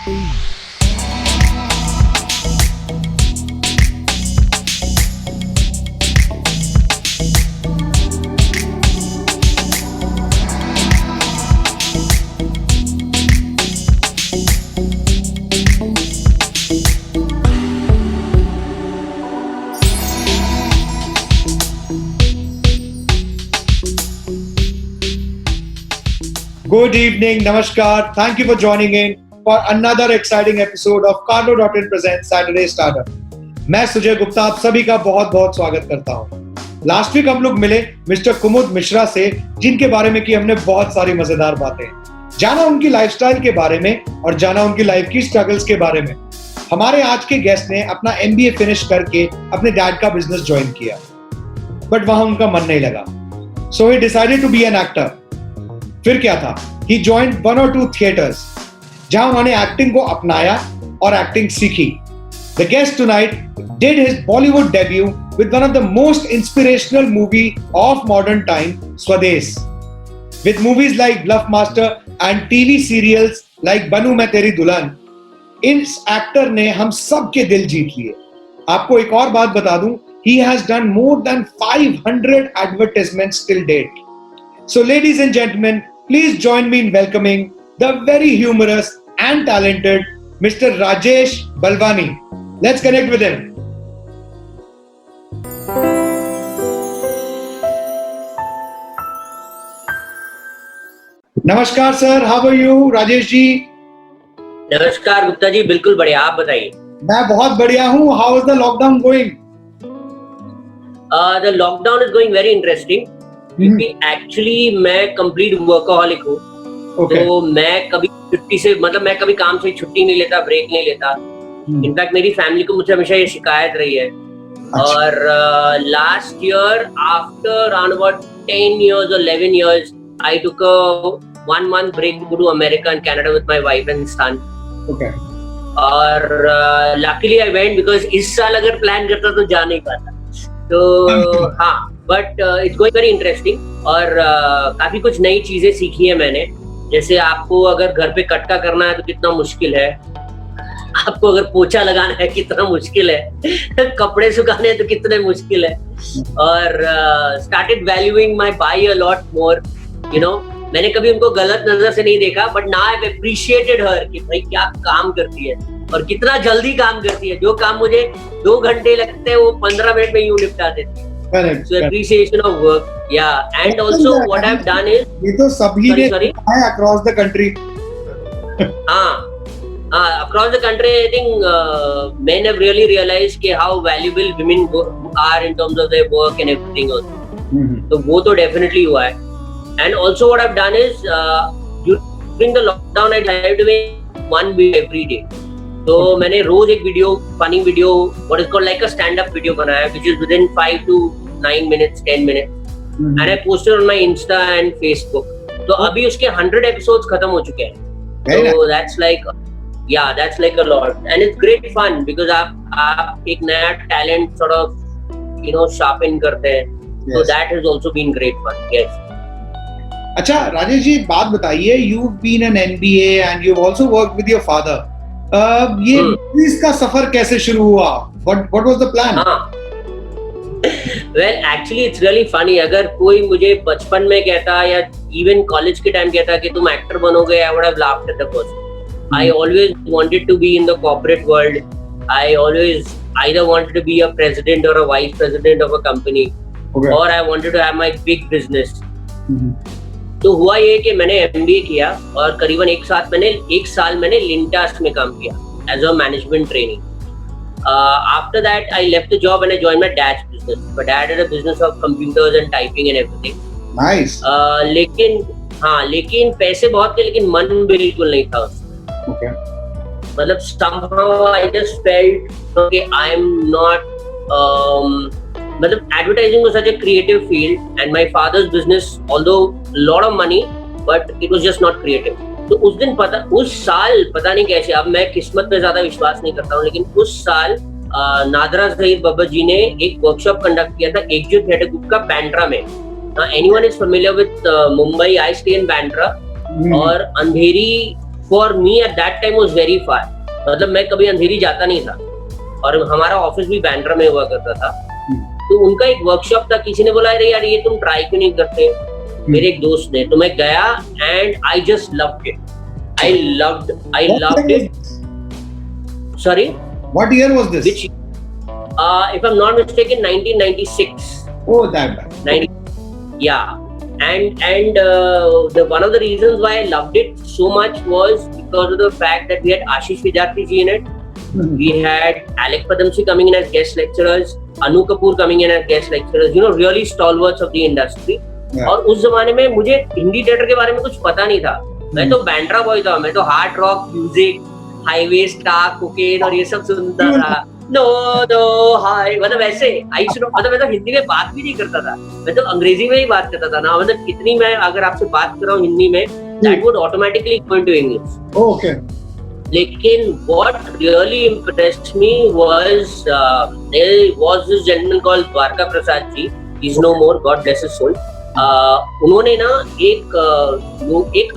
Good evening, Namaskar. Thank you for joining in for another exciting episode of Carlo.in presents Saturday Startup. मैं सुजय गुप्ता आप सभी का बहुत बहुत स्वागत करता हूँ। लास्ट वीक हम लोग मिले मिस्टर कुमुद मिश्रा से, जिनके बारे में की हमने बहुत सारी मजेदार बातें जाना, उनकी लाइफस्टाइल के बारे में और जाना उनकी लाइफ की स्ट्रगल्स के बारे में। हमारे आज के गेस्ट ने अपना MBA फिनिश करके अपने डैड का बिजनेस ज्वाइन किया, बट वहां उनका मन नहीं लगा, so he decided to be an actor. फिर क्या था, he joined 1 or 2 theaters जहां उन्होंने एक्टिंग को अपनाया और एक्टिंग सीखी। The guest tonight did his Bollywood debut with one of the most inspirational movie of modern time, Swades. With movies like Bluffmaster and TV serials like Banu मैं तेरी दुल्हन, इस एक्टर ने हम सब के दिल जीत लिए। आपको एक और बात बता दूं, he has done more than 500 advertisements till date. So ladies and gentlemen, please join me in welcoming the very humorous and talented Mr. Rajesh Balwani. Let's connect with him. Namaskar sir, how are you? Rajesh ji. नमस्कार गुप्ता जी, बिल्कुल बढ़िया। आप बताइए। मैं बहुत बढ़िया हूँ। How is the lockdown going? The lockdown is going very interesting. क्योंकि एक्चुअली मैं कंप्लीट वर्कaholic हूँ। तो मैं कभी छुट्टी से मैं कभी काम से छुट्टी नहीं लेता, ब्रेक नहीं लेता। इनफैक्ट मेरी फैमिली को मुझसे हमेशा ये शिकायत रही है। और last year after around about 10 years or 11 years I took a 1 month break to go to America and Canada with my wife and son. और luckily I went because इस साल अगर प्लान करता तो जा नहीं पाता। तो हाँ, but it's going very interesting. और काफी कुछ नई चीजें सीखी है मैंने। जैसे आपको अगर घर पे कटका करना है तो कितना मुश्किल है, आपको अगर पोछा लगाना है कितना मुश्किल है, कपड़े सुखाने हैं तो कितने मुश्किल है। और स्टार्टेड वैल्यूइंग माय बाई a lot more, you know. मैंने कभी उनको गलत नजर से नहीं देखा, but now I have appreciated her कि भाई क्या काम करती है और कितना जल्दी काम करती है। जो काम मुझे 2 घंटे लगते हैं वो 15 मिनट में यूं निपटा देती है। Correct. So appreciation of work, yeah. And also what I've done is, ये तो सभी ने है across the country. Across the country, I think men have really realized कि how valuable women are in terms of their work and everything also. तो वो तो definitely हुआ है। And also what I've done is during the lockdown I tried to make 1 video every day. तो मैंने रोज एक video, funny video, what is called like a stand-up video बनाया, which is within 5 to 9 minutes, 10 minutes, and I posted on my Insta and Facebook. तो अभी उसके 100 episodes खत्म हो चुके हैं। So that's like, yeah, that's like a lot, and it's great fun because आप एक नया talent sort of, you know, sharpen करते हैं। So that has also been great fun. Yes. अच्छा राजेश जी, बात बताइए, you've been an MBA and you've also worked with your father. ये इसका सफर कैसे शुरू हुआ? What was the plan? Well, actually it's really funny. अगर कोई मुझे बचपन में कहता या even कॉलेज के टाइम कहता कि तुम एक्टर बनोगे, I would have laughed at the person. I always wanted to be in the corporate world. I always either wanted to be a president or a vice president of a company, or I wanted to have my big business. तो हुआ ये कि मैंने MBA किया और करीबन एक साल मैंने लिंटास में काम किया as a management training. After that I left the job and I joined my dad's business. My dad had a business of computers and typing and everything. Nice. लेकिन पैसे बहुत थे, लेकिन मन बिल्कुल नहीं था उसमें। Okay. मतलब somehow I just felt okay, I am not advertising was such a creative field and my father's business, although a lot of money, but it was just not creative. तो उस साल पता नहीं कैसे, अब मैं किस्मत पे ज्यादा विश्वास नहीं करता हूँ, लेकिन उस साल नादरा सईद बाबा जी ने एक वर्कशॉप कंडक्ट किया था एक्जो थिएटर ग्रुप का बैंड्रा में। Anyone is familiar with Mumbai? I stay in Bandra. और Andheri for me at that time was very far. मतलब मैं कभी अंधेरी जाता नहीं था और हमारा ऑफिस भी बैंड्रा में हुआ करता था. तो उनका एक वर्कशॉप था, किसी ने बोला अरे यार ये तुम ट्राई क्यों नहीं करते, मेरे एक दोस्त ने. तो मैं गया and I just loved it. I loved it. Sorry? What year was this? Which, if I'm not mistaken, 1996. Oh, that bad. Yeah. And the one of the reasons why I loved it so much was because of the fact that we had Ashish Vidyarthi ji in it. We had Alec Padamsee coming in as guest lecturers, Anu Kapoor coming in as guest lecturers. You know, really stalwarts of the industry. Yeah. और उस जमाने में मुझे Hindi theatre के बारे में कुछ पता नहीं था. मैं तो बैंड्रा बॉय था, मैं तो hard rock music, highway star, cocaine और ये सब सुनता था. नो हाई, मतलब ऐसे मतलब मैं तो हिंदी में बात भी नहीं करता था, मैं तो अंग्रेजी में ही बात करता था ना. मतलब कितनी मैं अगर आपसे बात कर रहा हूँ हिंदी में, that would automatically go into English. Okay. लेकिन what really impressed me was there was this gentleman called Dwarka Prasad ji. He's no more, God bless his soul. उन्होंने ना एक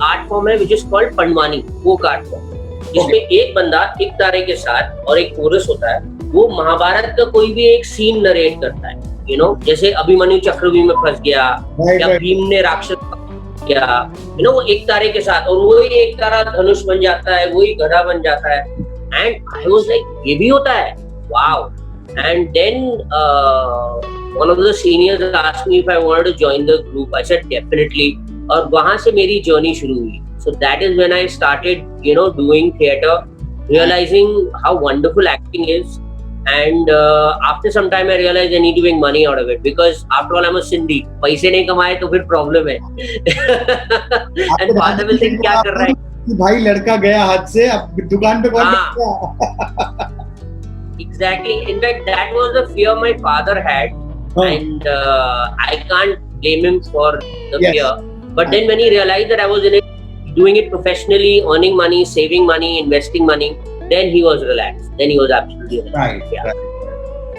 आर्ट फॉर्म है which is called Pandavani, folk art form, जिसमें एक बंदा एक तारे के साथ और एक कोरस होता है, वो महाभारत का कोई भी एक सीन नरेट करता है. यू नो, जैसे अभिमन्यु चक्रव्यूह में फंस गया या भीम ने राक्षस किया, यू नो, वो एक तारे के साथ, और वही एक तारा धनुष बन जाता है, वही गधा बन जाता है. एंड आई वाज लाइक ये भी होता है, wow. And then one of the seniors asked me if I wanted to join the group. I said definitely. और वहाँ से मेरी journey शुरू हुई. So that is when I started, you know, doing theatre, realizing how wonderful acting is. And after some time I realized I need to make money out of it because after all I'm a Sindhi. पैसे नहीं कमाए तो फिर problem है. And father will think क्या कर रहा है? भाई लड़का गया हाथ से, अब दुकान पे कौन बैठेगा? Exactly. In fact, that was the fear my father had. And I can't blame him for the fear. But then when he realized that I was in it, doing it professionally, earning money, saving money, investing money, then he was relaxed. Then he was absolutely relaxed. Right. Right.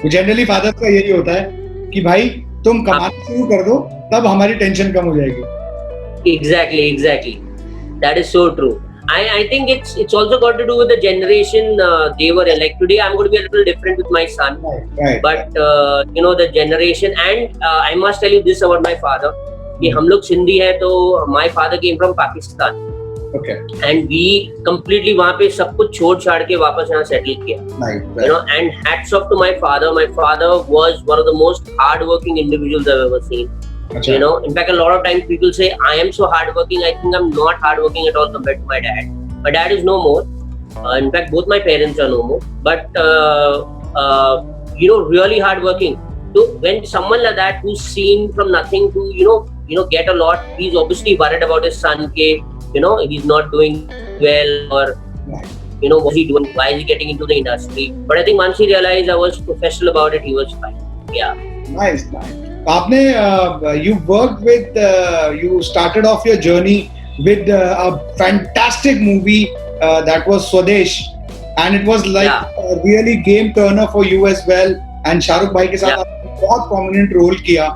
तो generally father का यही होता है कि भाई तुम कमाना शुरू कर दो, तब हमारी टेंशन कम हो जाएगी. Exactly. That is so true. I think it's also got to do with the generation they were in. Like today, I'm going to be a little different with my son. Right. But you know, the generation, and I must tell you this about my father. कि हम लोग सिंधी हैं, तो my father came from Pakistan. Okay. And we completely वहाँ पे सब कुछ छोड़ छाड़ के वापस यहाँ settle किया. Right. You know, and hats off to my father. My father was one of the most hardworking individuals I've ever seen. Achha. You know, in fact, a lot of times people say I am so hardworking. I think I'm not hardworking at all compared to my dad. My dad is no more. In fact, both my parents are no more. But you know, really hardworking. So when someone like that who's seen from nothing to you know get a lot, he's obviously worried about his son. You know, he's not doing well, or you know, what's he doing? Why is he getting into the industry? But I think once he realized I was professional about it, he was fine. Yeah. Nice. आपने you worked with you started off your journey with a fantastic movie that was Swadesh, and it was like a really game turner for you as well. And Shahrukh भाई के साथ आपने बहुत prominent role किया.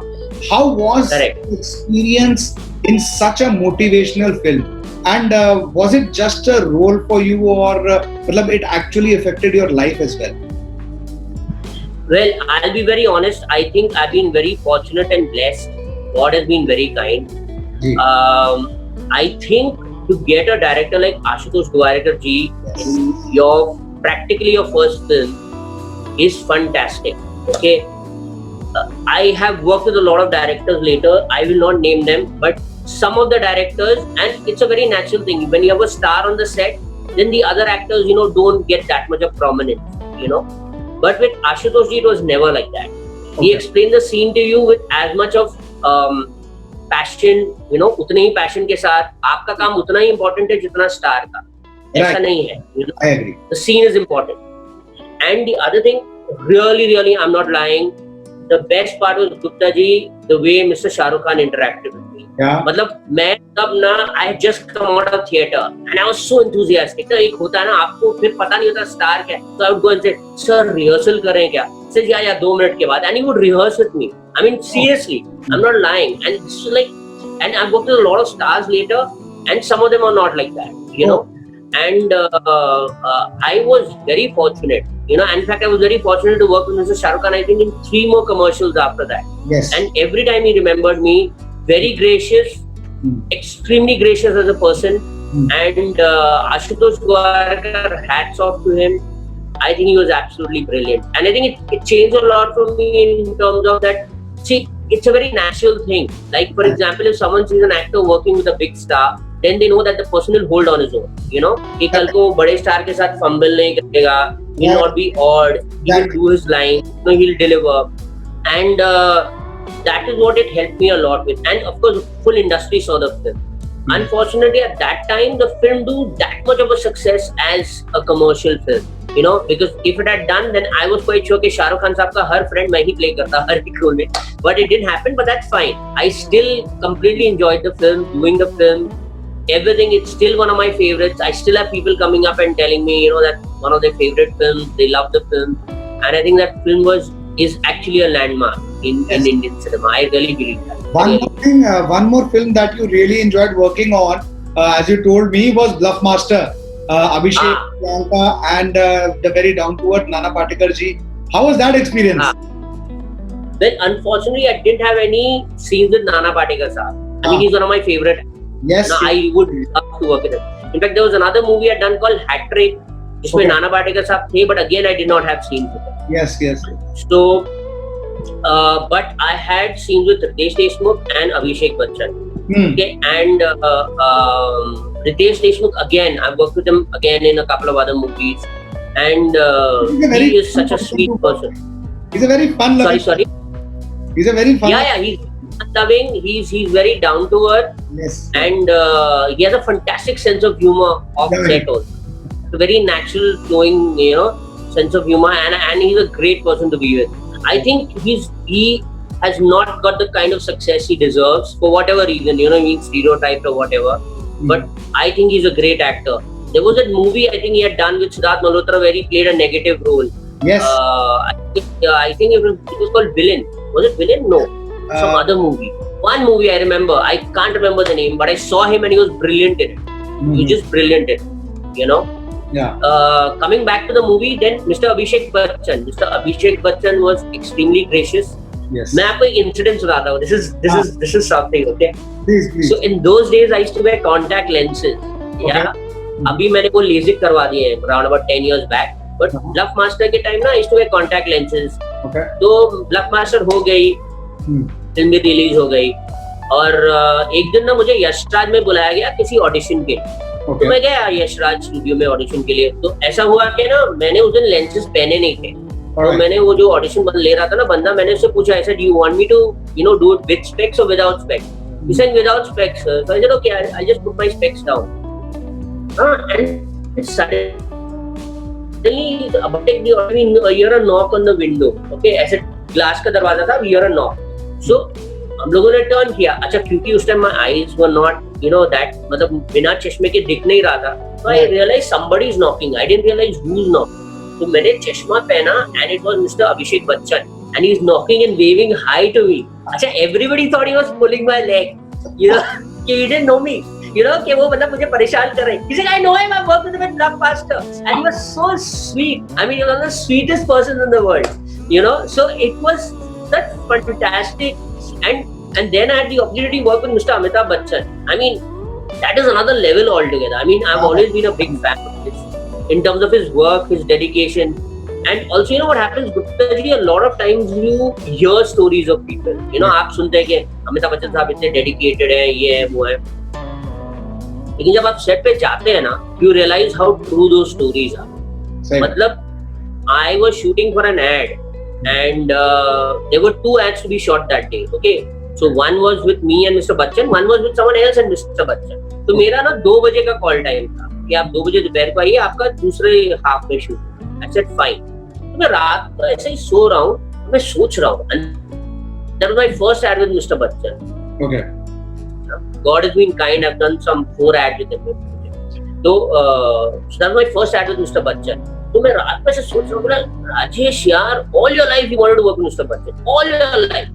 How was the experience in such a motivational film? And was it just a role for you, or मतलब it actually affected your life as well? Well, I'll be very honest. I think I've been very fortunate and blessed. God has been very kind. I think to get a director like Ashutosh Gowariker ji in practically your first film is fantastic. Okay, I have worked with a lot of directors later. I will not name them, but some of the directors, and it's a very natural thing. When you have a star on the set, then the other actors, you know, don't get that much of prominence. You know. But with Ashutosh ji, it was never like that. Okay. He explained the scene to you with as much of passion, you know, उतने ही passion के साथ. आपका काम उतना ही important है जितना star का. ऐसा नहीं है. You know? I agree. The scene is important. And the other thing, really, I'm not lying. The best part was Gupta ji, the way Mr. Shah Rukh Khan interacted with me. Yeah. मतलब मैं तब ना, I had just come out of theatre and I was so enthusiastic. तो एक होता है ना, आपको फिर पता नहीं होता स्टार क्या है. So I would go and say, sir, rehearsal करें क्या? Says या 2 मिनट के बाद, and he would rehearse with me. I mean, seriously, I'm not lying. And this is like, and I've worked with a lot of stars later, and some of them are not like that. You know, and I was very fortunate. In fact, I was very fortunate to work with Mr. Shah Rukh Khan, I think, in 3 more commercials after that. Yes. And every time he remembered me, very gracious, extremely gracious as a person. And Ashutosh Gowarkar, hats off to him. I think he was absolutely brilliant. And I think it changed a lot for me in terms of that. See, it's a very natural thing. Like, for example, if someone sees an actor working with a big star, then they know that the person will hold on his own. कि कल को बड़े star के साथ fumble नहीं करेगा, he will not be odd, he will do his line, he'll deliver. And that is what it helped me a lot with. And of course, full industry saw the film. Unfortunately, at that time, the film do that much of a success as a commercial film. Because if it had done, then I was quite sure कि Shah Rukh Khan साहब का हर friend मैं ही play करता हर एक role में. But it didn't happen. But that's fine. I still completely enjoyed the film, doing the film, everything. It's still one of my favorites. I still have people coming up and telling me, that one of their favorite films. They love the film, and I think that film is actually a landmark in Indian cinema. I really believe that. One more film that you really enjoyed working on, as you told me, was Bluffmaster. Abhishek, Priyanka, and the very down-to-earth Nana Patekar ji. How was that experience? Well, unfortunately, I didn't have any scenes with Nana Patekar sir. I mean, he's one of my favorite. Yes. I would love to work with him. In fact, there was another movie I'd done called Hat Trick, जिसमें Nana Patekar sir थे, but again, I did not have scenes with him. Yes. So, but I had scenes with Ritesh Deshmukh and Abhishek Bachchan. Okay, and Ritesh Deshmukh, again, I've worked with him again in a couple of other movies, and he is such a sweet person. He's a very fun loving. Sorry. He's a very fun. Yeah, he's loving. He's very down to earth. Yes. And he has a fantastic sense of humor off set also. It's a very natural, flowing, sense of humor, and he's a great person to be with. I think he has not got the kind of success he deserves for whatever reason, he's stereotyped or whatever. But I think he's a great actor. There was a movie I think he had done with Siddharth Malhotra where he played a negative role. Yes. I think it was called Villain. Was it Villain? No. Some other movie. One movie I remember. I can't remember the name, but I saw him and he was brilliant in it. He was just brilliant in it, Yeah. Coming back to the movie, then Mr. Abhishek Bachchan. Mr. Abhishek Bachchan was extremely gracious. Yes. मैं आपको एक incident सुनाता हूँ. This is something, okay? Please. So in those days, I used to wear contact lenses. Yeah. अभी मैंने वो Lasik करवा दिए हैं around about 10 years back. But Bluffmaster के time ना I used to wear contact lenses. Okay. तो Bluffmaster हो गई, फिल्म भी रिलीज हो गई, और एक दिन ना मुझे यशराज में बुलाया गया किसी ऑडिशन के लिए. तो मैं गया यशराज स्टूडियो में ऑडिशन के लिए. तो ऐसा हुआ कि ना मैंने उस दिन लेंसेज पहने नहीं थे. तो मैंने वो जो ऑडिशन ले रहा था ना बंदा, मैंने उससे पूछा ऐसा, do you want me to do it with specs और without specs? He said without specs. So I said okay, I'll just put my specs down. And suddenly about take the hear a knock on the window. Okay, ऐसे glass का दरवाजा था, hear a knock. So हम लोगों ने turn किया. अच्छा, क्योंकि उस time my eyes were not that, मतलब बिना चश्मे के दिख नहीं रहा था. So I realized somebody is knocking. I didn't realize who's knocking. तो मैंने चश्मा पहना and it was Mr. Abhishek Bachchan and he's knocking and waving hi to me. अच्छा, everybody thought he was pulling my leg. कि he didn't know me. कि वो मतलब मुझे परेशान कर रहे. He said, I know him. I worked with him at Bluffmaster, and he was so sweet. I mean, he was the sweetest person in the world. So it was such fantastic. And then I had the opportunity to work with Mr. Amitabh Bachchan. I mean, that is another level altogether. I mean, I've always been a big fan of this in terms of his work, his dedication. And also, what happens, Gupta ji, a lot of times you hear stories of people. आप सुनते हैं कि अमिताभ बच्चन साहब इतने dedicated है, ये है, वो है. लेकिन जब आप सेट पे जाते हैं ना, you realize how true those stories are. मतलब, I was shooting for an ad, and there were 2 ads to be shot that day. Okay, so one was with me and Mr. Bachchan, one was with someone else and Mr. Bachchan. तो मेरा ना 2 बजे का call time था कि आप 2 बजे दोपहर को आइए, आपका दूसरे हाफ में शूट. I said fine. तो मैं रात को ऐसे ही सो रहा हूँ, मैं सोच रहा हूँ. And that was my first ad with Mr. Bachchan. Okay. God has been kind. I've done some 4 ads with him. So that was my first ad with Mr. Bachchan. तो मैं रात में ऐसे सोच रहा हूँ, बोला राजेश यार, all your life you wanted to work with Mr. Bachchan, all your life,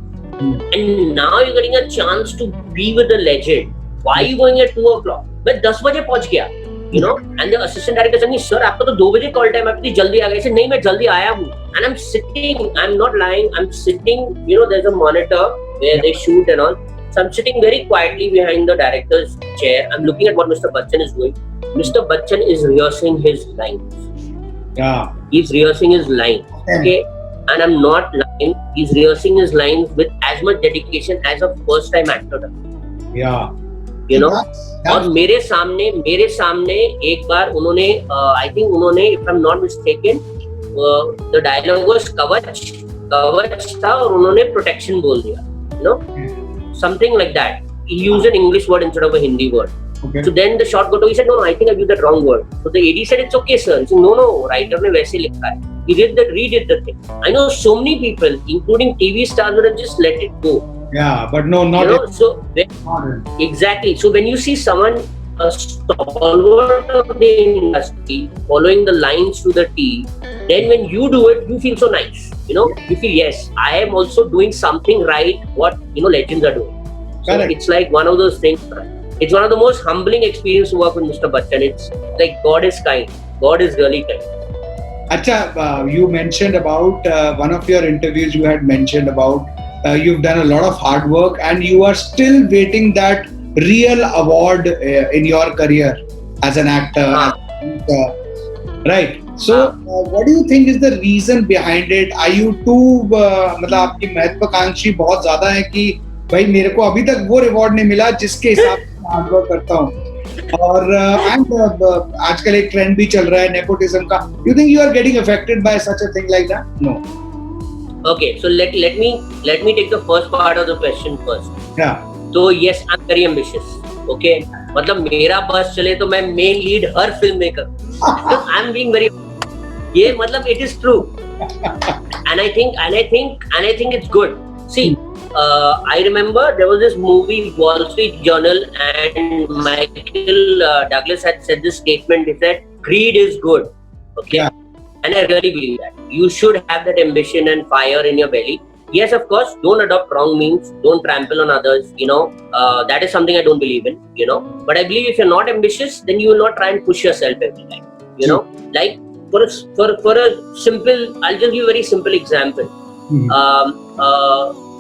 and now you're getting a chance to be with the legend. Why are you going at 2 o'clock? मैं 10 बजे पहुंच गया. you know, and the assistant director said, sir, आपका तो 2 बजे call time, आप इतनी जल्दी आ गए? I said, नहीं, मैं जल्दी आया हूँ. And I'm sitting, I'm not lying, I'm sitting, you know, there's a monitor where they shoot and all. So I'm sitting very quietly behind the director's chair. I'm looking at what Mr. Bachchan is doing. Mr. Bachchan is rehearsing his lines. Yeah. He's rehearsing his lines. Okay. And I'm not lying. He's rehearsing his lines with as much dedication as a first time actor does. Yeah. You know. और मेरे सामने एक बार उन्होंने I think उन्होंने, if I'm not mistaken, the dialogue was कवच था और उन्होंने protection बोल दिया. You know. Something like that. He used an English word instead of a Hindi word. Okay. So then the shot got over. He said, no, I think I used that wrong word. So the AD said, it's okay, sir. He said, no, writer ne वैसे लिखा है. He redid the thing. I know so many people, including TV stars, would have just let it go. Yeah, but no, not. You know, so exactly. So when you see someone, a stalwart of the industry, following the lines to the T, then when you do it, you feel so nice. You know, you feel, yes, I am also doing something right. What, you know, legends are doing. So correct. It's like one of those things. It's one of the most humbling experiences to work with Mr. Bachchan. It's like God is kind. God is really kind. Acha, you mentioned about one of your interviews. You had mentioned about you've done a lot of hard work and you are still waiting that real award in your career as an actor. Right. So, what do you think is the reason behind it? Are you too, मतलब आपकी महत्वाकांक्षी बहुत ज़्यादा है कि भाई मेरे को अभी तक वो रिवॉर्ड नहीं मिला जिसके हिसाब से मैं हार्ड वर्क करता हूँ, और आजकल एक ट्रेंड भी चल रहा है नेपोटिज्म का. You think you are getting affected by such a thing like that? No. Okay, so let me take the first part of the question first. Yeah. So yes, I'm very ambitious. Okay, मतलब मेरा बस चले तो मैं main lead हर film में करूँ. I'm being very, ये मतलब it is true, and I think it's good. See, I remember there was this movie, Wall Street Journal, and Michael Douglas had said this statement. He said, "Greed is good." Okay, yeah. And I really believe that you should have that ambition and fire in your belly. Yes, of course, don't adopt wrong means, don't trample on others, you know, that is something I don't believe in, you know, but I believe if you're not ambitious, then you will not try and push yourself every time, you know, like for a simple, I'll just give you a very simple example.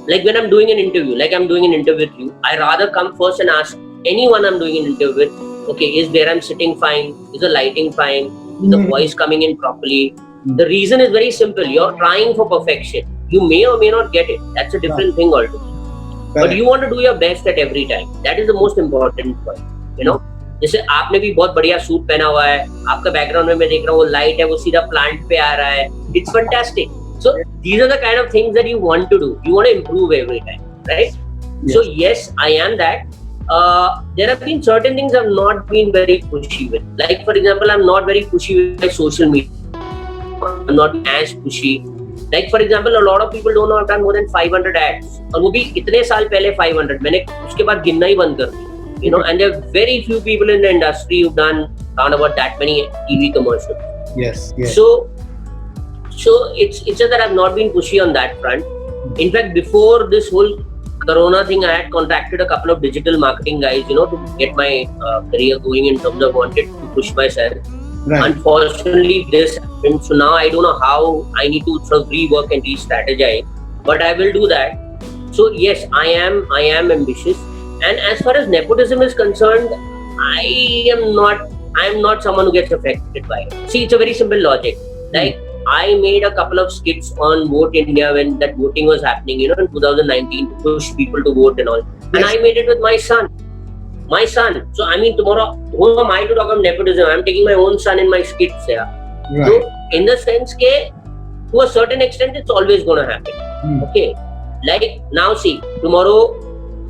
Like when I'm doing an interview, like I'm doing an interview with you, I rather come first and ask anyone I'm doing an interview with, okay, is where I'm sitting fine? Is the lighting fine? Is the voice coming in properly? The reason is very simple. You're trying for perfection. You may or may not get it. That's a different thing altogether. But you want to do your best at every time. That is the most important point. You know, जैसे आपने भी बहुत बढ़िया suit पहना हुआ है, आपका background में मैं देख रहा हूँ वो लाइट है, वो सीधा प्लांट पे आ रहा है. It's fantastic. So these are the kind of things that you want to do. You want to improve every time, right? Yes. So yes, I am that. There have been certain things I've not been very pushy with. Like for example, I'm not very pushy with my social media. I'm not as pushy. Like for example, a lot of people don't know I've done more than 500 ads. और वो भी इतने साल पहले 500. मैंने उसके बाद गिनना ही बंद कर दिया. You know, and there are very few people in the industry who've done around about that many TV commercials. Yes. Yes. So it's just that I've not been pushy on that front. In fact, before this whole Corona thing, I had contacted a couple of digital marketing guys, you know, to get my career going in terms of wanted to push myself. Right. Unfortunately, this happened. So now I don't know how I need to sort of rework and re-strategize, but I will do that. So yes, I am ambitious. And as far as nepotism is concerned, I am not someone who gets affected by it. See, it's a very simple logic. Like I made a couple of skits on Vote India when that voting was happening, you know, in 2019 to push people to vote and all. And yes. I made it with my son. So I mean, tomorrow, who am I to talk about nepotism? I'm taking my own son in my skits. Yeah. Right. So in the sense that to a certain extent, it's always going to happen. Okay. Like now, see, tomorrow,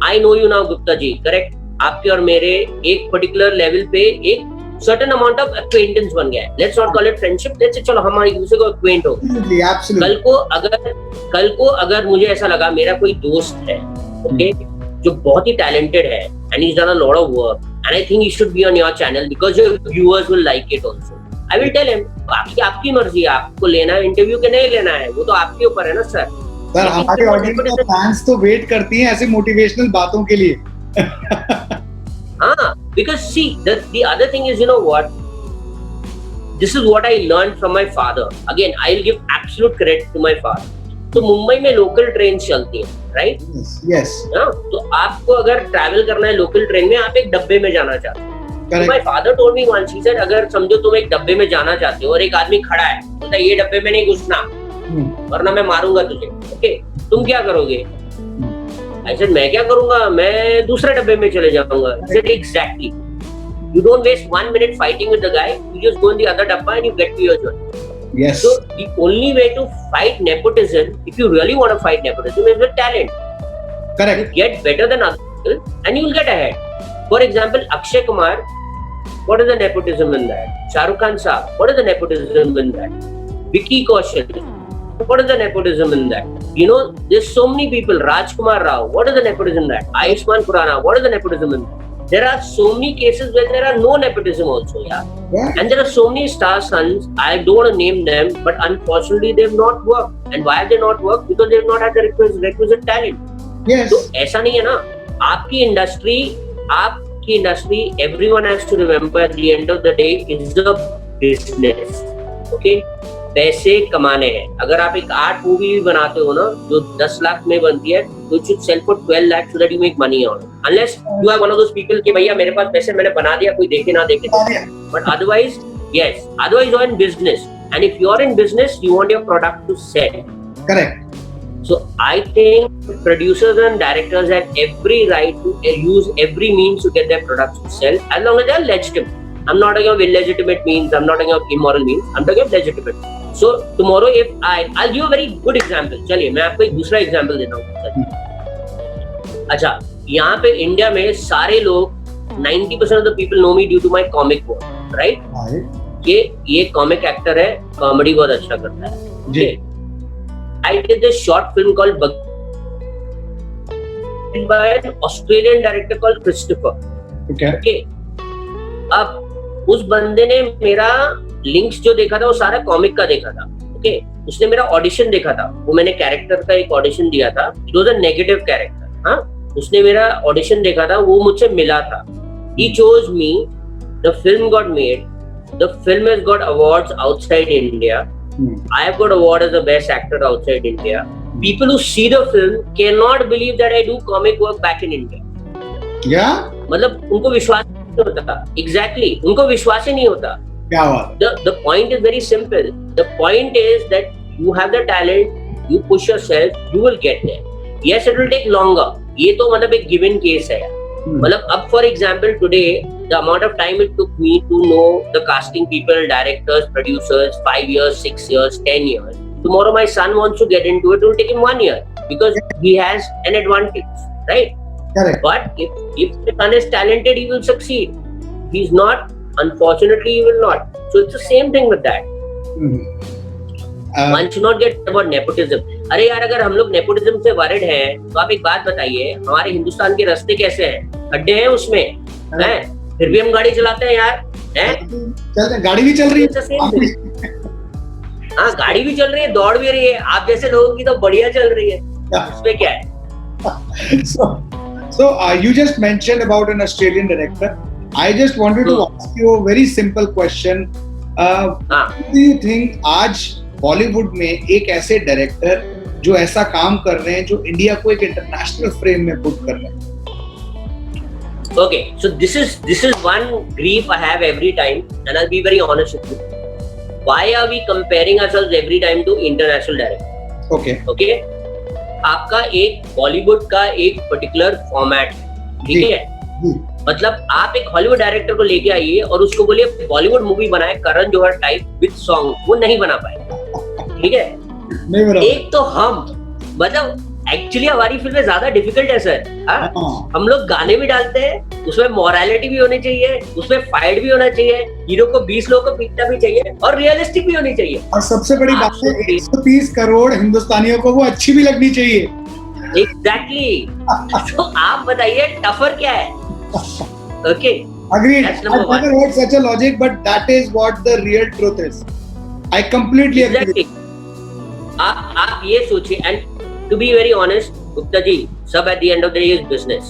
I know you now, Gupta ji, correct? आपके और मेरे एक particular level पे एक certain amount of acquaintance बन गया है. Let's not call it friendship. Let's say चलो हम एक दूसरे को acquaint हो. कल को अगर मुझे ऐसा लगा मेरा कोई दोस्त है, okay, जो बहुत ही talented है, and he's done a lot of work, and I think he should be on your channel because your viewers will like it also. I will tell him, बाकी आपकी मर्जी है, आपको लेना है इंटरव्यू के नहीं लेना है, वो तो आपके ऊपर है ना सर. सर हमारे ऑडियंस के फैंस तो वेट करती हैं ऐसी मोटिवेशनल बातों के लिए. हाँ, Because see, the other thing is, you know what? This is what I learned from my father. Again, I'll give absolute credit to my father. तो मुंबई में लोकल ट्रेन चलती है, राइट? यस। तो आपको अगर ट्रैवल करना है लोकल ट्रेन में, आप एक डब्बे में जाना चाहते हो। My father told me once, he said, अगर समझो तुम एक डब्बे में जाना चाहते हो और एक आदमी खड़ा है, बोलता है ये डब्बे में नहीं घुसना वरना मैं मारूंगा तुझे, ओके? तुम क्या करोगे? आई सेड मैं क्या करूंगा, मैं दूसरे डब्बे में चले जाऊंगा। He said exactly, you don't waste 1 minute fighting with the guy, you just go in the other dabba and you get to your journey. Yes. So the only way to fight nepotism, if you really want to fight nepotism, is with talent. Correct. You get better than other people and you will get ahead. For example, Akshay Kumar, what is the nepotism in that? Shah Rukh Khan Saab, what is the nepotism in that? Vicky Kaushal, what is the nepotism in that? You know, there's so many people. Rajkumar Rao, what is the nepotism in that? Ayushmann Khurrana, what is the nepotism in that? There are so many cases where there are no nepotism also, yeah. And there are so many star sons, I don't want to name them, but unfortunately they have not worked. And why have they not worked? Because they have not had the requisite talent. Yes. तो ऐसा नहीं है ना, आपकी industry, everyone has to remember at the end of the day is a business, okay? पैसे कमाने हैं। अगर आप एक आर्ट मूवी भी बनाते हो ना जो 10 लाख में बनती है, तो you should sell for 12 lakh so that you make money on it. Unless you are one of those people कि भैया मेरे पास पैसे, मैंने बना दिया, कोई देखे ना देखे। But otherwise, yes, otherwise you're in business, and if you're in business, you want your product to sell. Correct. So I think producers and directors have every right to use every means to get their products to sell, as long as they are legitimate. I'm not talking of illegitimate means, I'm not talking of immoral means, I'm talking of legitimate. So tomorrow if I'll give a very good example. चलिए मैं आपको एक दूसरा example देता हूँ। अच्छा, यहाँ पे इंडिया में सारे लोग 90% of the people know me due to my comic work, right? ये comic actor है, comedy बहुत अच्छा करता है। जी। I did this short film called by an Australian director called Christopher. Okay. अब उस बंदे ने मेरा लिंक्स जो देखा था वो सारा कॉमिक का देखा था, ओके? उसने मेरा ऑडिशन देखा था, वो मैंने कैरेक्टर का एक ऑडिशन दिया था, it was a negative character. हाँ, उसने मेरा ऑडिशन देखा था, वो मुझसे मिला था। He chose me, the film got made, the film has got awards outside India. I have got award as the best actor outside India. People who see the film cannot believe that I do comic work back in India. Yeah? मतलब उनको विश्वास नहीं होता। Exactly, उनको विश्वास ही नहीं होता। क्या बात? The point is very simple. The point is that you have the talent, you push yourself, you will get there. Yes, it will take longer. ये तो मतलब एक given case है। मतलब अब for example today, the amount of time it took me to know the casting people, directors, producers, 5 years, 6 years, 10 years. Tomorrow my son wants to get into it, it will take him 1 year because he has an advantage, right? Correct. But if the son is talented, he will succeed. If he's not, unfortunately, he will not. So it's the same thing with that. One should not get about nepotism. अरे यार, अगर हम लोग nepotism से worried हैं, तो आप एक बात बताइए, हमारे हिंदुस्तान के रास्ते कैसे हैं? खड्डे हैं उसमें, हैं? फिर भी हम गाड़ी चलाते हैं यार, हैं? गाड़ी भी चल रही है। हाँ, गाड़ी भी चल रही है, दौड़ भी रही है। आप जैसे लोगों की तो बढ़िया चल रही है, उसमें क्या है? So you just mentioned about an Australian director. I just wanted to ask you a very simple question. Do you think आज बॉलीवुड में एक ऐसे डायरेक्टर जो ऐसा काम कर रहे हैं जो इंडिया को एक इंटरनेशनल फ्रेम में पुट कर रहे हैं? Okay, so this is one grief I have every time, and I'll be very honest with you. Why are we comparing ourselves every time to international directors? Okay. आपका एक बॉलीवुड का एक particular format है, ठीक है? मतलब आप एक हॉलीवुड डायरेक्टर को लेके आइए और उसको बोलिए बॉलीवुड मूवी बनाए Karan Johar type with song, वो नहीं बना पाएगा, ठीक है? नहीं बना। एक तो हम मतलब एक्चुअली हमारी फिल्में ज्यादा डिफिकल्ट है सर। हम लोग गाने भी डालते हैं, उसमें मोरालिटी भी होनी चाहिए, उसमें फाइट भी होना चाहिए, हीरो को 20 लोगों को पीटना भी चाहिए और रियलिस्टिक भी होनी चाहिए। और सबसे बड़ी बात है 130 करोड़ हिंदुस्तानियों को वो अच्छी भी लगनी चाहिए। एग्जैक्टली। तो आप बताइए टफर क्या है? Okay, agreed. I've never heard such a logic, but that is what the real truth is. I completely agree. आप ये सोचिए, and to be very honest, Gupta ji, सब at the end of the day is business.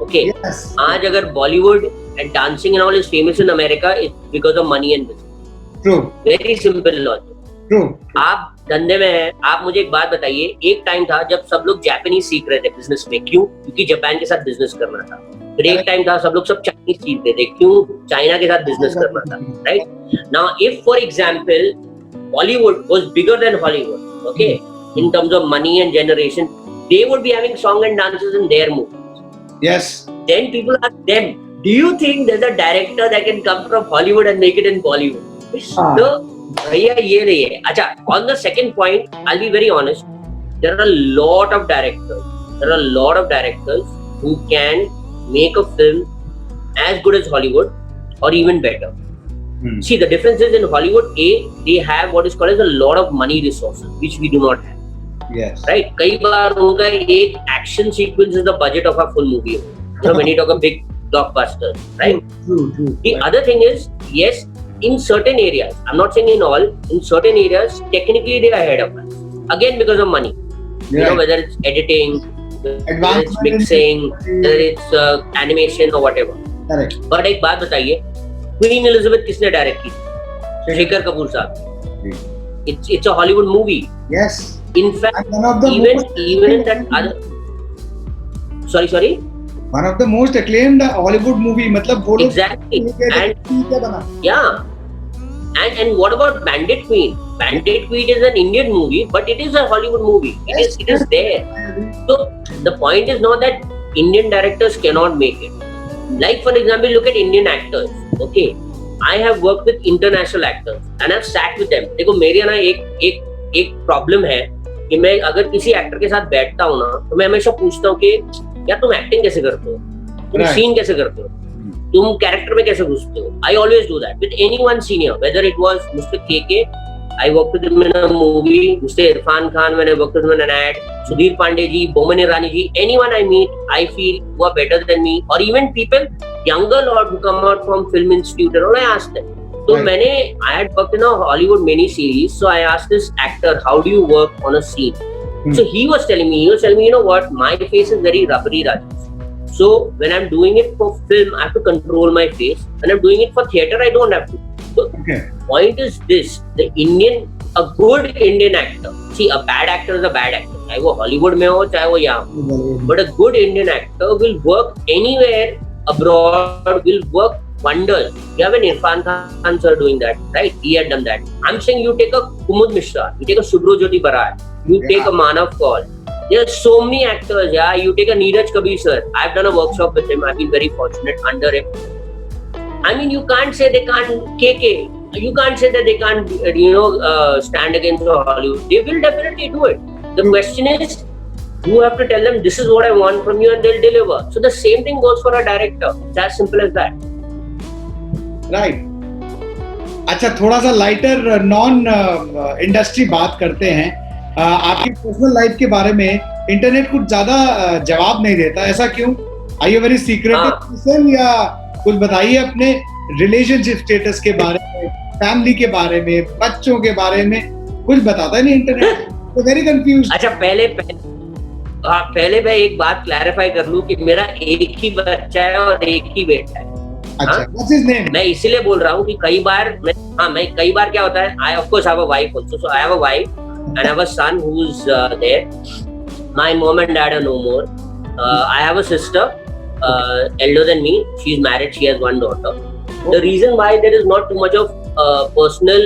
Okay? Yes. आज अगर Bollywood and dancing and all is famous in America is because of money and business. True. Very simple logic. True. आप धंधे में हैं, आप मुझे एक बात बताइए, एक टाइम था जब सब लोग जापानीज सीख रहे थे बिजनेस में, क्यों? क्योंकि जापान के साथ बिजनेस करना था। फिर एक टाइम था सब लोग सब चाइनीज सीख रहे थे, क्यों? चाइना के साथ बिजनेस करना था, right? Now if for example Bollywood was bigger than Hollywood, okay, in terms of money and generation, they would be having song and dances in their movies. Yes. Then people ask them, do you think there's a director that can come from Hollywood and make it in Bollywood? So, भैया ये नहीं है। अच्छा, on the second point, I'll be very honest, there are a lot of directors who can make a film as good as Hollywood or even better. See, the difference is in Hollywood, they have what is called as a lot of money resources, which we do not have. Yes. Right? कई बार उनका एक action sequence is the budget of a full movie. You know, when you talk of big blockbusters, right? True. The other thing is, yes, in certain areas, I'm not saying in all, in certain areas, technically they are ahead of us. Again, because of money. You know, whether it's editing, whether it's mixing, whether it's animation or whatever. Correct. But एक बात बताइए, queen Elizabeth किसने direct की? शेखर कपूर साहब। It's a Hollywood movie. Yes. In fact, even in that other, sorry. One of the most acclaimed Hollywood movie. मतलब वो exactly. And yeah. And what about Bandit Queen? Bandit Queen is an Indian movie, but it is a Hollywood movie. It is there. So the point is not that Indian directors cannot make it. Like for example, look at Indian actors. Okay, I have worked with international actors and I've sat with them. देखो मेरे ना एक problem है कि मैं अगर किसी actor के साथ बैठता हूँ ना, तो मैं हमेशा पूछता हूँ कि यार तुम एक्टिंग कैसे करते हो, तुम सीन कैसे करते हो, तुम कैरेक्टर में कैसे घुसते हो. I always do that with anyone senior, whether it was mister KK, I worked with him in a movie, Mr. Irfan Khan when I worked with him in an ad, Sudhir Pandey ji, Boman Irani ji, anyone I meet, I feel who are better than me, or even people younger lot who come out from film institute, and all, I ask them. So I had worked in a Hollywood mini series, so I asked this actor, how do you work on a scene? So he was telling me, you know what, my face is very rubbery, Rajesh. So when I'm doing it for film, I have to control my face. When I'm doing it for theater, I don't have to. So point is this: a good Indian actor. See, a bad actor is a bad actor. चाहे वो Hollywood में हो, चाहे वो यहाँ. But a good Indian actor will work anywhere abroad, will work wonders. You have an Irfan Khan sir doing that, right? He had done that. I'm saying you take a Kumud Mishra, you take a Subhrojyoti Barar, you take a Manav Kaul. There are so many actors. Yeah, you take a Neeraj Kabir sir. I've done a workshop with him. I've been very fortunate under him. I mean, you can't say they can't KK. You can't say that they can't, stand against Hollywood. They will definitely do it. The question is, you have to tell them this is what I want from you, and they'll deliver. So the same thing goes for a director. It's as simple as that. Right. अच्छा, थोड़ा सा lighter non industry बात करते हैं. आपकी personal life के बारे में इंटरनेट कुछ ज्यादा जवाब नहीं देता, ऐसा क्यों? Are you very secretive person, या कुछ बताइए अपने रिलेशनशिप स्टेटस के बारे में, फैमिली के बारे में, बच्चों के बारे में? कुछ बताता नहीं इंटरनेट. तो वेरी कंफ्यूज. अच्छा, पहले मैं एक बात क्लैरिफाई कर लूं कि मेरा एक ही बच्चा है और एक ही बेटा है. अच्छा, व्हाट्स हिज नेम? मैं इसीलिए बोल रहा हूँ कि कई बार क्या होता है, I of course have a wife also, so I have a wife and I have a son who's there. My mom and dad are no more. I have a sister elder than me. She's married. She has one daughter. The reason why there is not too much of personal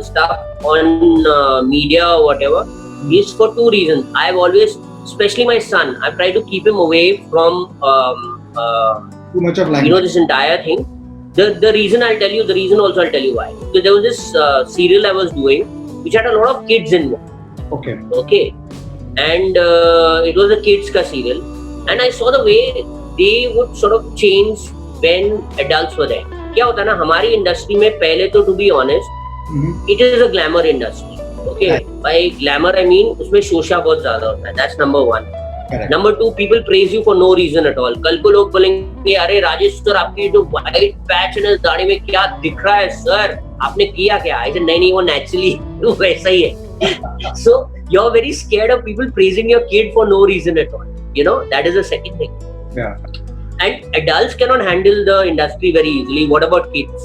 stuff on media or whatever is for two reasons. I've always, especially my son, I've tried to keep him away from too much of language. This entire thing. The reason I'll tell you. The reason also I'll tell you why. Because there was this serial I was doing, which had a lot of kids involved. Okay. And it was a kids ka serial. And I saw the way they would sort of change when adults were there. क्या होता है ना, हमारी industry में पहले तो, to be honest, it is a glamour industry. Okay. By glamour I mean उसमें शोशा बहुत ज्यादा होता है. That's number one. Number two, people praise you for no reason at all. कल को लोग बोलेंगे, अरे राजेश सर, आपकी जो व्हाइट पैच है दाढ़ी में क्या दिख रहा है सर, आपने किया क्या? I said, नहीं, वो naturally वैसा ही है. So you're very scared of people praising your kid for no reason at all. That is the second thing. Yeah. and adults cannot handle the industry very easily. What about kids?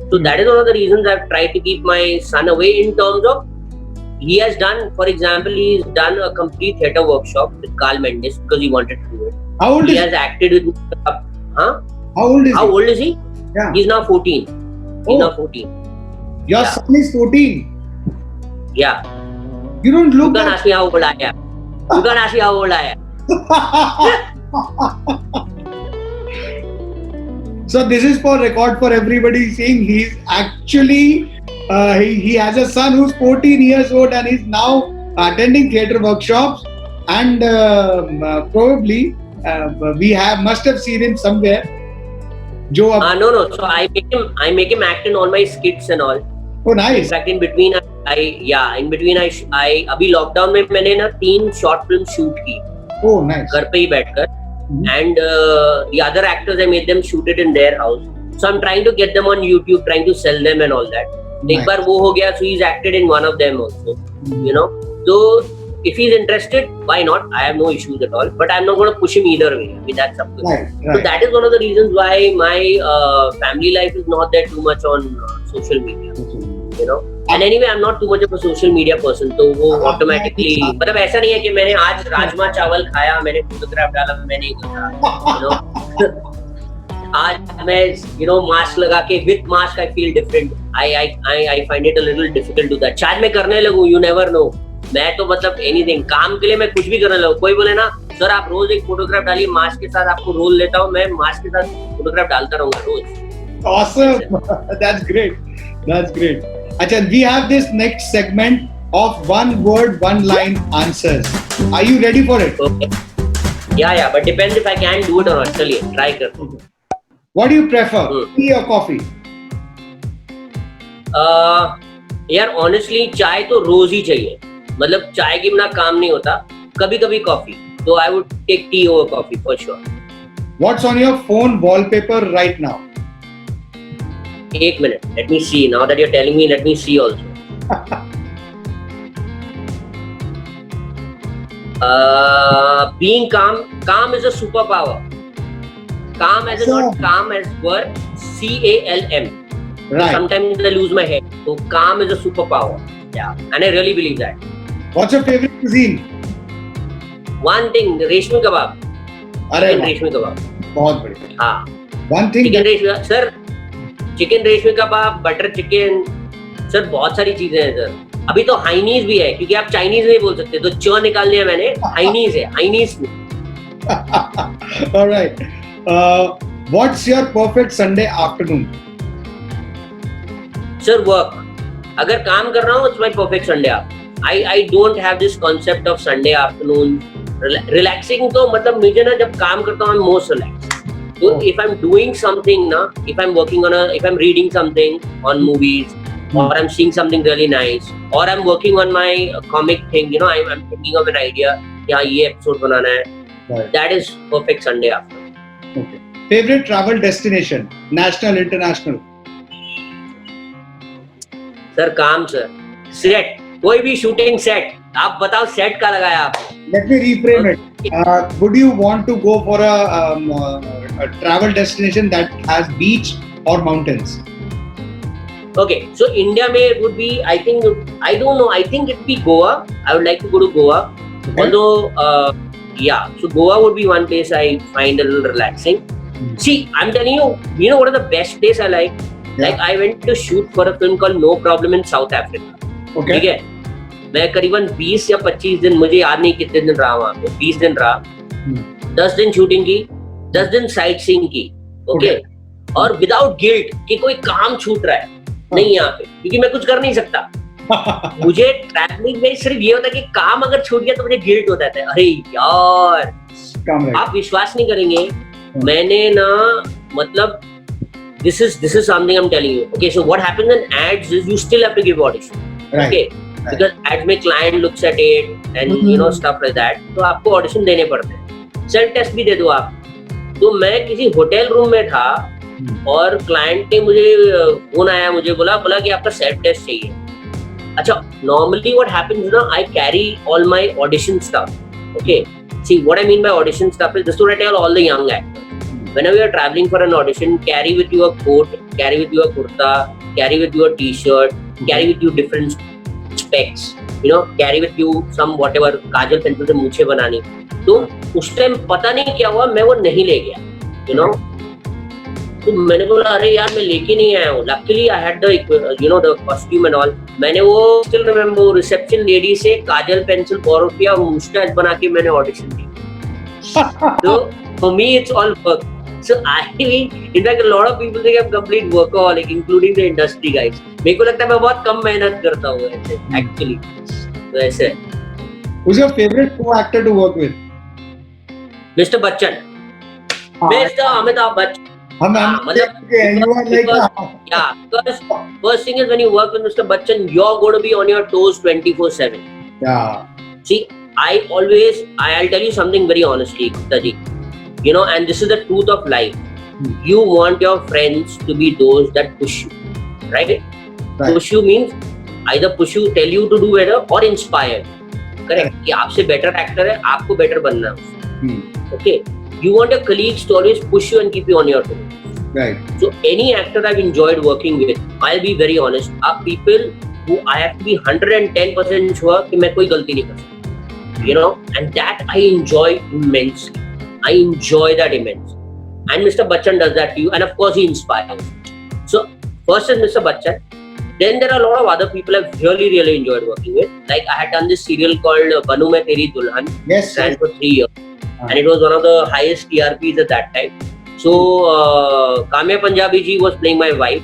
So that is one of the reasons I've tried to keep my son away, in terms of he has done, for example, he's done a complete theatre workshop with Carl Mendes because he wanted to do it. How old He is has acted with How old is How old is he? Yeah. He's now 14. He's Oh. now 14. Your Yeah. son is 14. Yeah. You don't You look can't ask me how old I am. You can't ask me how old I am. So this is for record for everybody seeing he's actually he has a son who's 14 years old and he's now attending theatre workshops, and probably we must have seen him somewhere. Jo No. So I make him act in all my skits and all. Oh In nice. fact, in between I अभी lockdown में मैंने ना 3 short film shoot की Oh nice. घर पे ही बैठकर, and the other actors I made them shoot it in their house. So I'm trying to get them on YouTube, trying to sell them and all that. एक बार वो हो गया, so he's acted in one of them also. You know, so if he's interested, why not? I have no issues at all. But I'm not going to push him either way. I mean, that's up to him. Right, So right. that is one of the reasons why my family life is not there too much on social media. You know. And anyway, I'm not too much of a social media person. तो वो automatically, मतलब ऐसा नहीं है कि मैंने आज राजमा चावल खाया, मैंने फोटोग्राफ डाला, मैं नहीं करता. You know. आज मैं मास्क लगा के with mask I feel different. I find it a little difficult to that. शायद मैं करने लगूं, you never know. मैं तो मतलब anything, काम के लिए मैं कुछ भी करने लगूं. कोई बोले ना सर आप रोज एक फोटोग्राफ डालिए, मास्क के साथ आपको रोल लेता हूँ, मैं मास्क के साथ फोटोग्राफ डालता रहूंगा रोज. Awesome. That's great. That's great. Acha, we have this next segment of one word, one line answers. Are you ready for it? Okay. Yeah, but depends if I can do it or not. चलिए try करते हैं. What do you prefer? Tea or coffee? यार honestly चाय तो रोज ही चाहिए, मतलब चाय के बिना काम नहीं होता. कभी कभी कॉफी, तो I would take tea over coffee for sure. What's on your phone wallpaper right now? एक minute, let me see. Now that you are telling me, let me see also. Being calm is a superpower. Calm as in not calm as word, CALM. Right. Sometimes I lose my head. So calm is a superpower. Yeah, and I really believe that. What's your favorite cuisine? One thing, रेशमी कबाब. अरे chicken वाह, रेशमी कबाब. बहुत बढ़िया. हाँ. One thing. Chicken रेशमी sir, chicken रेशमी कबाब, butter chicken, sir बहुत सारी चीजें हैं सर. अभी तो हाइनीज भी है, क्योंकि आप चाइनीज नहीं बोल सकते, तो च निकाल लिया मैंने. हाइनीज है, हाइनीज. All right. What's your perfect Sunday afternoon? Sir, work. अगर काम कर रहा हूँ, it's my perfect Sunday afternoon. I don't have this concept of Sunday afternoon. Relaxing तो मतलब मुझे ना जब काम करता हूँ, I'm most relaxed. So if I'm doing something ना, if I'm reading something on movies, or I'm seeing something really nice, or I'm working on my comic thing, I'm thinking of an idea, yeah, ये episode बनाना है. Right. That is perfect Sunday afternoon. Okay. Favorite travel destination? National, international? Sir काम sir, set, कोई भी shooting set, आप बताओ set का लगाया आपने. Let me reframe it. Would you want to go for a travel destination that has beach or mountains? Okay, so India में it would be, I don't know, I think it would be Goa. I would like to go to Goa. Okay. Although, yeah, so Goa would be one place I find a little relaxing. See, I'm telling you know what are the best place I like? Yeah. Like I went to shoot for a film called No Problem in South Africa. Okay. ठीक है, मैं करीबन 20 या 25 दिन, मुझे याद नहीं कितने दिन रहा वहाँ पे, 20 दिन रहा. 10 दिन शूटिंग की, 10 दिन साइट सीइंग की. ओके, और विदाउट गिल्ट कि कोई काम छूट रहा है नहीं यहाँ पे, क्योंकि मैं कुछ कर नहीं सकता. मुझे ट्रैवलिंग में सिर्फ ये होता है कि काम अगर छूट गया तो मुझे गिल्ट होता है. अरे यार, आप विश्वास नहीं करेंगे, मैंने ना मतलब this is something I'm telling you. Okay, so what happens in ads is you still have to give audition. Right. Okay, because ads में client looks at it and stuff like that, तो आपको audition देने पड़ते हैं. Self test भी दे दो आप. तो मैं किसी होटल रूम में था और क्लाइंट ने मुझे फोन आया, मुझे बोला कि आपका सेल्फ टेस्ट चाहिए. अच्छा, normally what happens ना, I carry all my audition stuff. Okay, see what I mean by audition stuff is this is what I tell all the young actors. whenever you're traveling for an audition, carry with you a coat, carry with you a kurta, carry with you a t-shirt, carry with you different specs, you know, carry with you some whatever, Kajal pencil से मूछें बनानी. तो उस time पता नहीं क्या हुआ, मैं वो नहीं ले गया, you know. तो मैंने बोला अरे यार मैं लेके नहीं आया हूँ. Luckily I had the you know the costume and all. मैंने वो still remember रिसेप्शन लेडी से काजल पेंसिल बोरो किया, मुस्टैच बना के मैंने audition the. So for me it's all work. So in fact a lot of people think I'm complete workaholic, including the industry guys. मेरे को लगता है मैं बहुत कम मेहनत करता हूँ ऐसे actually. तो ऐसे. Who's your favorite co-actor to work with? Mr. Bachchan. Mr. Amitabh Bachchan. You are like yeah, because first thing is when you work with Mr. Bachchan, you're going to be on your toes 24/7. Yeah. See, I'll tell you something very honestly, Taji. You know, and this is the truth of life. You want your friends to be those that push you, right? Push you means either push you, tell you to do better, or inspire. Correct? कि आपसे better actor है, आपको better बनना है. Okay. You want your colleagues to always push you and keep you on your toes. Right. So any actor I've enjoyed working with, I'll be very honest, are people who I have to be 110% sure कि मैं कोई गलती नहीं कर सकता. You know, and that I enjoy immensely. I enjoy that immensely. And Mr. Bachchan does that to you, and of course he inspires. So first is Mr. Bachchan. Then there are a lot of other people I've really enjoyed working with. Like I had done this serial called Banu Main Teri Dulhan. Yes. Ran for 3 years. And it was one of the highest TRPs at that time. So Kamya Punjabi ji was playing my wife.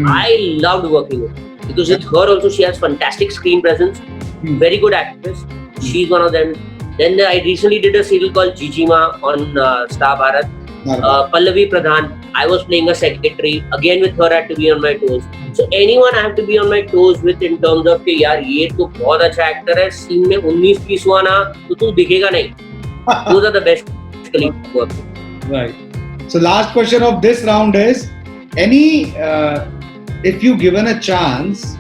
I loved working with her because with her also she has fantastic screen presence, very good actress. She's one of them. Then I recently did a serial called Jijima on Star Bharat. Pallavi Pradhan, I was playing a secretary. Again with her I had to be on my toes. So anyone I have to be on my toes with in terms of कि यार ये तो बहुत अच्छा actor है, scene में 19-20 हुआ ना तो तू दिखेगा नहीं. Those are the best colleagues to work with. Right. So last question of this round is, if you given a chance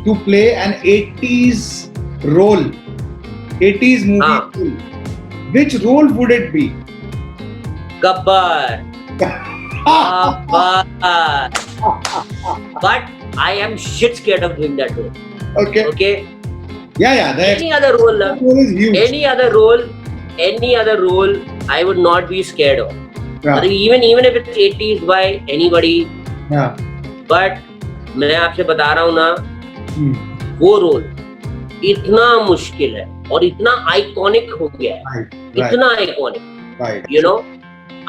to play an 80s role, 80s movie role, which role would it be? Gabbar. But I am shit scared of doing that role. Okay. Yeah. Any other role, is huge. any other role I would not be scared of. Yeah. Even if it's 80s by anybody. Yeah. But मैं आपसे बता रहा हूँ ना, वो role इतना मुश्किल है और इतना आइकॉनिक हो गया है. इतना iconic. Right. You know,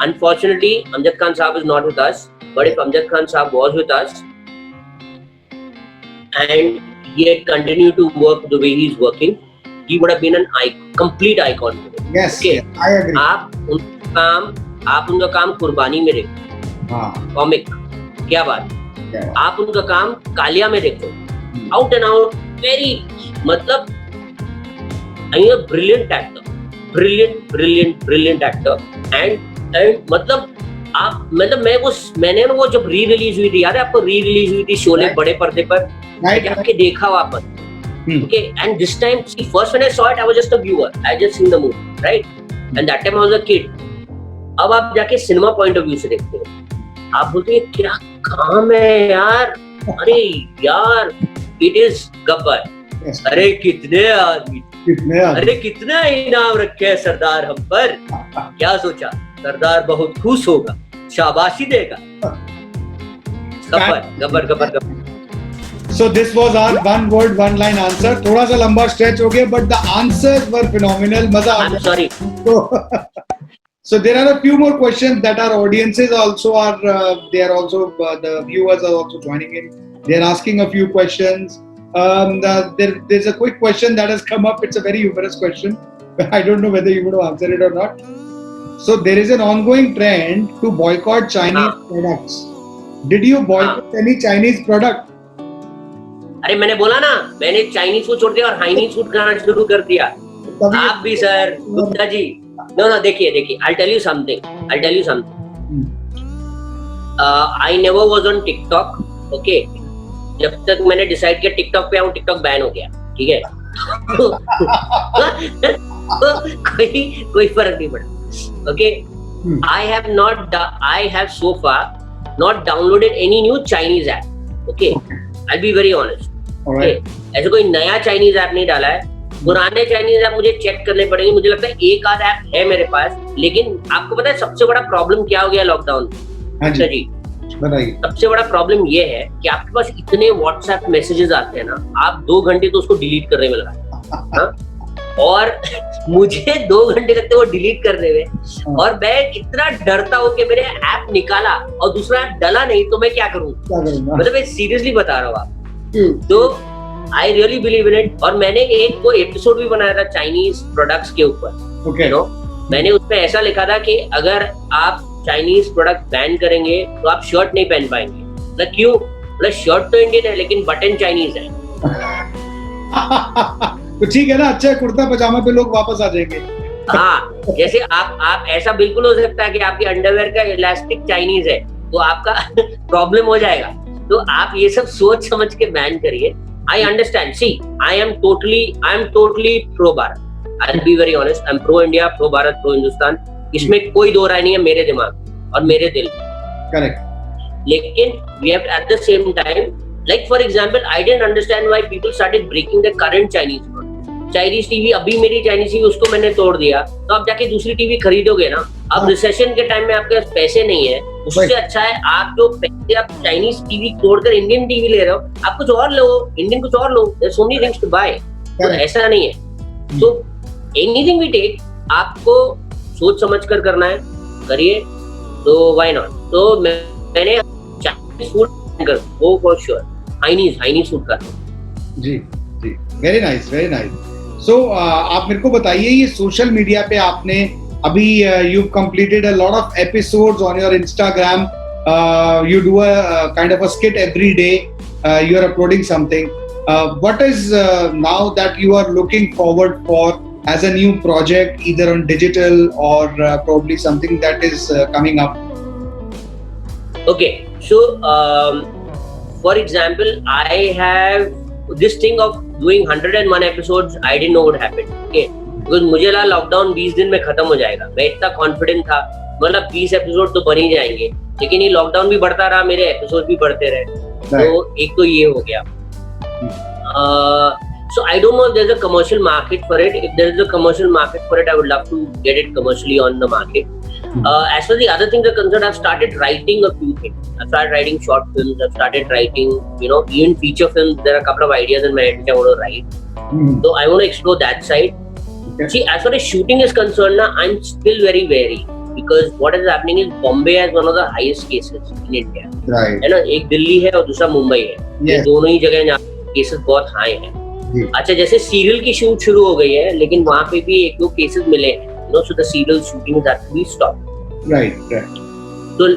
unfortunately Amjad Khan Saab is not with us, but if Amjad Khan Saab was with us and he had continued to work the way he's working, he would have been an complete icon today. Yes, okay. Yes, I agree. आप उनका काम कुर्बानी में देखो, comic, क्या बात. आप उनका काम कालिया में देखो, आउट एंड आउट, वेरी मतलब brilliant actor, brilliant actor. And मतलब आप मैंने वो जब री रिलीज हुई थी, याद है आपको, री रिलीज हुई थी शोले बड़े पर्दे पर, जाके देखा वापस. Okay, and this time, see, first when I saw it, I was just a viewer. I just seen the movie, right? And that time I was a kid. अब आप जाके सिनेमा पॉइंट ऑफ व्यू से देखते हो, आप बोलते हैं क्या काम है यार. अरे यार, it is गब्बर. अरे कितने आदमी, अरे कितना इनाम रखे हैं सरदार हम पर. क्या सोचा, सरदार बहुत खुश होगा, शाबाशी देगा. Gabbar. So this was our one word, one line answer. थोड़ा सा लंबा stretch हो गया, but the answers were phenomenal. मजा आ गया. I'm sorry. So there are a few more questions that our audiences also are. They are also the viewers are also joining in. They are asking a few questions. There's a quick question that has come up. It's a very humorous question. I don't know whether you want to answer it or not. So there is an ongoing trend to boycott Chinese products. Did you boycott any Chinese product? अरे मैंने बोला ना, मैंने Chinese को छोड़ दिया और हाइनीज food खाना शुरू कर दिया. आप भी सर, गुप्ता जी. No, देखिए, I'll tell you something. I never was on TikTok, okay? जब तक मैंने डिसाइड किया TikTok पे आऊँ, TikTok बैन हो गया, ठीक है? कोई फर्क नहीं पड़ा, okay? I have so far not downloaded any new Chinese app. Okay. I'll be very honest. Okay. ऐसे कोई नया चाइनीज ऐप नहीं डाला है. पुराने चाइनीज ऐप मुझे चेक करने पड़ेंगे. मुझे लगता है एक आध ऐप है मेरे पास, लेकिन आपको पता है सबसे बड़ा प्रॉब्लम क्या हो गया लॉकडाउन में? जी बताइए. सबसे बड़ा प्रॉब्लम ये है कि आपके पास इतने व्हाट्सएप मैसेजेस आते हैं ना, आप 2 घंटे तो उसको डिलीट करने में लगा. और मुझे 2 घंटे लगते वो डिलीट करने में, और मैं इतना डरता हूँ कि मेरे ऐप निकाला और दूसरा ऐप डला नहीं तो मैं क्या करूँ. मतलब मैं सीरियसली बता रहा हूँ आप. तो I really believe in it. और मैंने एक को एपिसोड भी बनाया था चाइनीज प्रोडक्ट्स के ऊपर. मैंने उसमें ऐसा लिखा था कि अगर आप चाइनीज प्रोडक्ट बैन करेंगे तो आप शर्ट नहीं पहन पाएंगे. मतलब क्यों? मतलब शर्ट तो इंडियन है लेकिन बटन चाइनीज है. तो ठीक है ना, अच्छा कुर्ता पजामा पे लोग वापस आ जाएंगे. हाँ, जैसे आप ऐसा बिल्कुल हो सकता है कि आपके अंडरवेयर का इलास्टिक चाइनीज है तो आपका प्रॉब्लम हो जाएगा. तो आप ये सब सोच समझ के बैन करिए. I understand. See, I am totally pro Bharat. I'll be very honest. I'm pro India, pro Bharat, pro Hindustan. इसमें कोई दो राय नहीं है मेरे दिमाग और मेरे दिल में. Correct. लेकिन we have at the same time, like for example, I didn't understand why people started breaking the current Chinese model. Chinese TV, अभी मेरी चाइनीज टीवी उसको मैंने तोड़ दिया, तो आप जाके दूसरी टीवी खरीदोगे ना. अब रिसेशन के टाइम में आपके पास पैसे नहीं है, उससे अच्छा है आप जो पैसे आप चाइनीज टीवी तोड़कर इंडियन टीवी ले रहे हो, आप कुछ और लो, इंडियन कुछ और लो. There so many things to buy. तो ऐसा नहीं है. तो एनीथिंग वी टेक आपको सोच समझ कर करना है, करिए. तो व्हाई नॉट. तो मैंने चाइनीज फूड कर वो फॉर श्योर हाइनीज फूड का. जी जी, वेरी नाइस, वेरी नाइस. सो आप मेरे को बताइए, ये सोशल मीडिया पे आपने अभी you completed a lot of episodes on your Instagram. You do a kind of a skit every day. You are uploading something. What is now that you are looking forward for as a new project, either on digital or probably something that is coming up? Okay, so for example, I have this thing of doing 101 episodes. I didn't know what happened. Okay, because मुझे लगा lockdown 20 दिन में खत्म हो जाएगा. मैं इतना confident था, मतलब 20 एपिसोड तो बन ही जाएंगे. लेकिन ये लॉकडाउन भी बढ़ता रहा, मेरे एपिसोड भी बढ़ते रहे. तो एक तो ये हो गया. So I don't know if there's a commercial market for it. If there is a commercial market for it, I would love to get it commercially on the market. As for the other things are concerned, I've started writing a few things. I've started writing short films. I've started writing, even feature films. There are a couple of ideas in my head which I want to write. So I want to explore that side. Okay. See, as far as shooting is concerned, I'm still very wary because what is happening is Bombay has one of the highest cases in India. Right. है ना, एक दिल्ली है और दूसरा मुंबई है. ये दोनों ही जगह जहाँ केसेस बहुत हाई हैं. अच्छा, जैसे सीरियल की शूट शुरू हो गई है, लेकिन वहाँ पे भी 1-2 केसेस मिले हैं. So the serial shooting has to be stopped. Right. So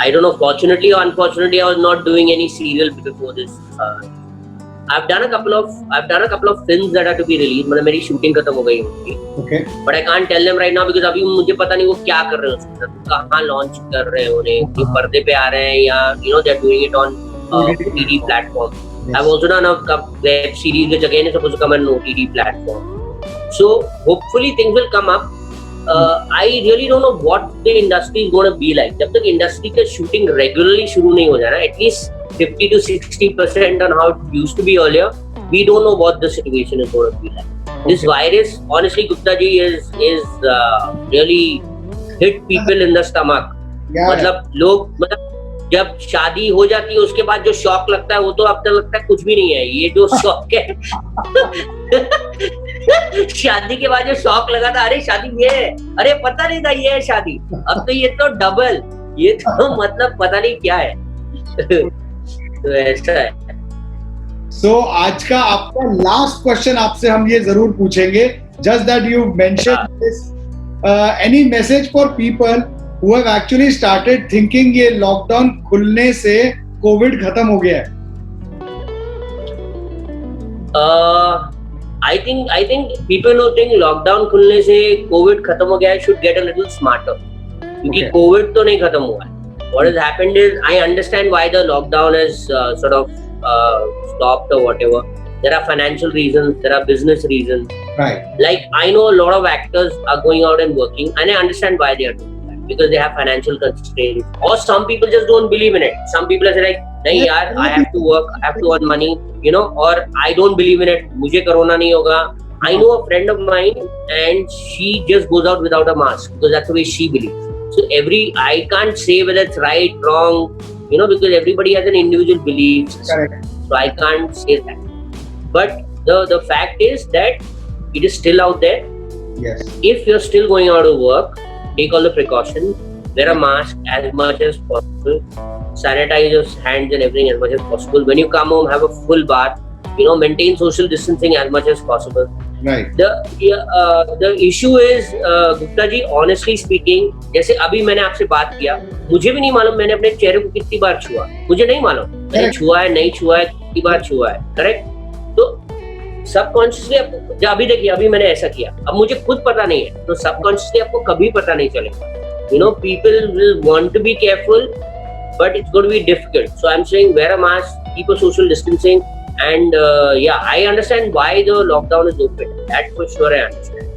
I don't know. Fortunately or unfortunately, I was not doing any serial before this. I've done a couple of films that are to be released. मतलब मेरी shooting खत्म हो गई उनकी. Okay. But I can't tell them right now because अभी मुझे पता नहीं वो क्या कर रहे हैं उसके साथ, कहाँ लॉन्च कर रहे हैं उन्हें, कि पर्दे पे आ रहे हैं या they're doing it on OTT platform. Yes. I've also done a web series which again is supposed to come on OTT platform. So hopefully things will come up. I really don't know what the industry is going to be like. जब तक industry का shooting regularly शुरू नहीं हो जाए ना, at least 50 to 60% on how it used to be earlier, we don't know what the situation is going to be like. Okay. This virus, honestly, Gupta ji is really hit people in the stomach. मतलब लोग जब शादी हो जाती है उसके बाद जो शॉक लगता है वो तो अब तक लगता है कुछ भी नहीं है. ये जो शॉक है शादी के बाद जो शॉक लगा था, अरे शादी ये है, अरे पता नहीं था ये है शादी, अब तो ये तो डबल, ये तो मतलब पता नहीं क्या है. तो ऐसा है. So आज का आपका लास्ट क्वेश्चन आपसे हम ये जरूर पूछेंगे, just that you mentioned this, any message for people who have actually started thinking ये लॉकडाउन खुलने से कोविड खत्म हो गया है? I think people who think lockdown खुलने से कोविड खत्म हो गया है should get a little smarter, क्योंकि कोविड तो नहीं खत्म हुआ है. What has happened is, I understand why the lockdown has sort of stopped or whatever. There are financial reasons, there are business reasons. Right. Like I know a lot of actors are going out and working, and I understand why they are doing that. because they have financial constraints, or some people just don't believe in it. Some people are like, nahi yaar, I have to work, I have to earn money, you know, or I don't believe in it, mujhe corona nahi hoga. I know a friend of mine and she just goes out without a mask because that's the way she believes. So I can't say whether it's right, wrong, you know, because everybody has an individual belief. Correct. So I can't say that. But the fact is that it is still out there. Yes. If you're still going out of work, take all the precautions, wear a mask as much as possible, sanitize your hands and everything as much as possible. When you come home, have a full bath, you know, maintain social distancing as much as possible. Right. The issue is, Gupta ji, honestly speaking, जैसे अभी मैंने आपसे बात किया, मुझे भी नहीं मालूम मैंने अपने चेहरे को कितनी बार छुआ, मुझे नहीं मालूम मैंने छुआ है नहीं छुआ है, कितनी बार छुआ है, करेक्ट? तो सबकॉन्शियसली आपको, अभी देखिए अभी मैंने ऐसा किया, अब मुझे खुद पता नहीं है, तो सबकॉन्शियसली आपको कभी पता नहीं चलेगा. You know, people will want to be careful, but it's going to be difficult. So I'm saying wear a mask, keep a social distancing, and yeah, I understand why the lockdown is open. That for sure I understand,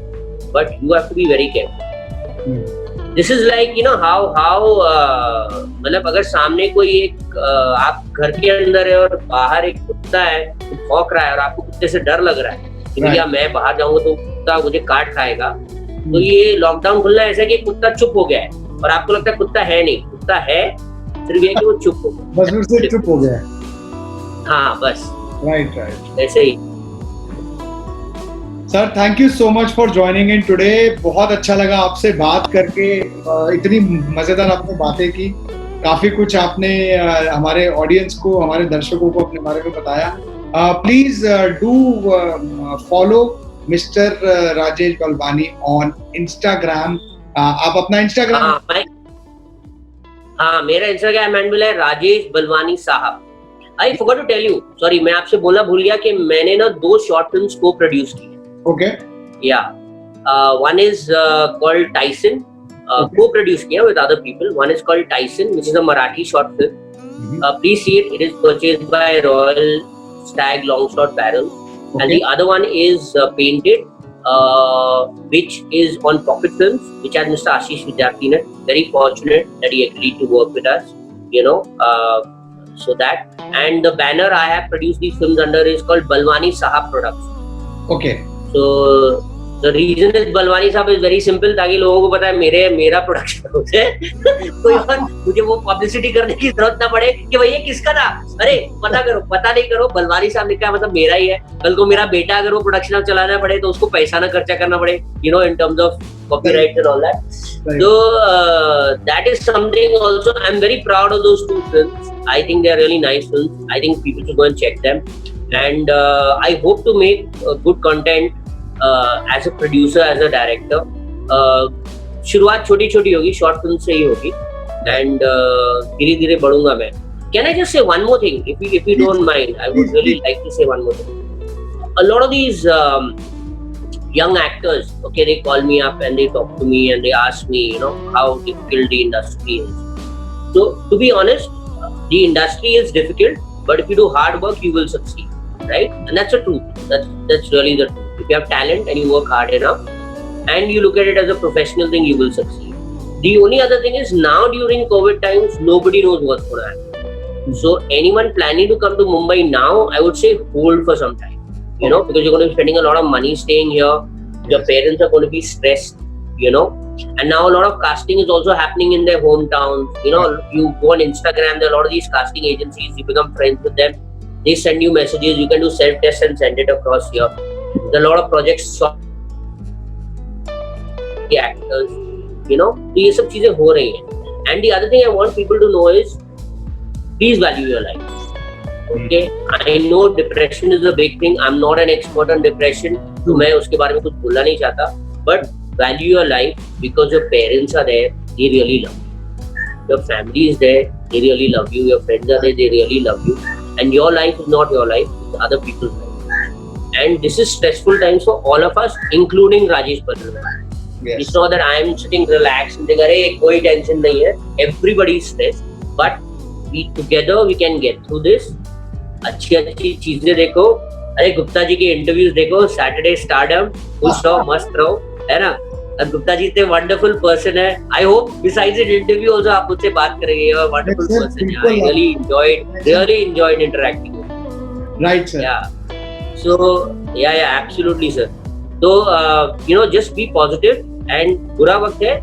but you have to be very careful. This is like, you know, how मतलब अगर सामने कोई एक आप घर के अंदर है और बाहर एक कुत्ता है भौंक रहा है और आपको कुत्ते से डर लग रहा है कि भैया मैं बाहर जाऊंगा तो कुत्ता मुझे काट खाएगा, तो ये लॉकडाउन खुलना ऐसा है कि कुत्ता चुप हो गया है और आपको लगता है कुत्ता है नहीं, कुत्ता है, सिर्फ ये कि वो चुप हो गया, बस उससे चुप हो गया. हाँ बस. राइट. ऐसे ही. Sir, thank you so much for joining in today. बहुत अच्छा लगा आपसे बात करके, इतनी मजेदार आपने बातें की, काफी कुछ आपने हमारे ऑडियंस को, हमारे दर्शकों को अपने बारे में बताया. Please do follow mister Rajesh Balwani on Instagram. आप अपना इंस्टाग्राम? हाँ, मेरा इंस्टाग्राम हैंडल है राजेश बलवानी साहब. I forgot to tell you, sorry मैं आपसे बोलना भूल गया कि मैंने ना 2 शॉर्ट फिल्म्स को प्रोड्यूस की. Okay. Yeah. One is called Tyson. Co-produced here with other people. One is called Tyson, which is a Marathi short film. Please see it. It is purchased by Royal Stag Longshot Barrel. Okay. And the other one is Painted, which is on Pocket Films, which has Mr. Ashish Vidyarthi in it. Very fortunate that he agreed to work with us. You know, so that. And the banner I have produced these films under is called Balwani Sahab Productions. Okay. So the reason is Balwani साहब is very simple, ताकि लोगों को पता है मेरा production house है. कोई और मुझे वो पब्लिसिटी करने की जरूरत ना पड़े कि भाई ये किसका था, अरे पता करो, पता नहीं करो, बलवानी साहब लिखा है मतलब मेरा ही है. कल को मेरा बेटा अगर वो प्रोडक्शन हाउस चलाना पड़े तो उसको पैसा ना खर्चा करना पड़े, you know, in terms of copyright and all that. So that is something also. I'm very proud of those 2 films. I think they are really nice films. I think people should go and check them. And I hope to make good content as a producer, as a director. शुरुआत छोटी छोटी होगी, short film से ही होगी, and धीरे धीरे बढ़ूंगा मैं. Can I just say one more thing, if you don't mind? I would really like to say one more thing. A lot of these young actors, okay, they call me up and they talk to me and they ask me, you know, how difficult the industry is. So to be honest, the industry is difficult, but if you do hard work, you will succeed, right? And that's the truth. That's really the truth. If you have talent and you work hard enough and you look at it as a professional thing, you will succeed. The only other thing is now during COVID times, nobody knows what's going to happen. So anyone planning to come to Mumbai now, I would say hold for some time, you know, because you're going to be spending a lot of money staying here. Your parents are going to be stressed, you know, and now a lot of casting is also happening in their hometown. You know, you go on Instagram, there are a lot of these casting agencies, you become friends with them. They send you messages, you can do self-test and send it across here. There are a lot of projects, the actors, you know, तो ये सब चीजें हो रही हैं. And the other thing I want people to know is, please value your life. Okay, I know depression is a big thing. I'm not an expert on depression, तो मैं उसके बारे में कुछ बोलना नहीं चाहता. But value your life because your parents are there, they really love you. Your family is there, they really love you. Your friends are there, they really love you. And your life is not your life, it's other people's life. And this is stressful times for all of us, including Rajesh Ballwani. Yes. It's not that I am sitting relaxed and saying, "Arey, koi tension nahi hai." Everybody is stressed, but together we can get through this. अच्छी चीजें देखो, अरे गुप्ता जी के interviews देखो, Saturday stardom, खुश रहो, मस्त रहो, है ना? गुप्ता जी इतने वंडरफुल पर्सन है. I hope besides the interview also आप मुझसे बात करेंगे. You are a wonderful Yes, sir, person. बिल्कुल. I really enjoyed interacting with you. Right, sir. Yeah. So yeah, absolutely, sir. So just be positive and बुरा वक्त है,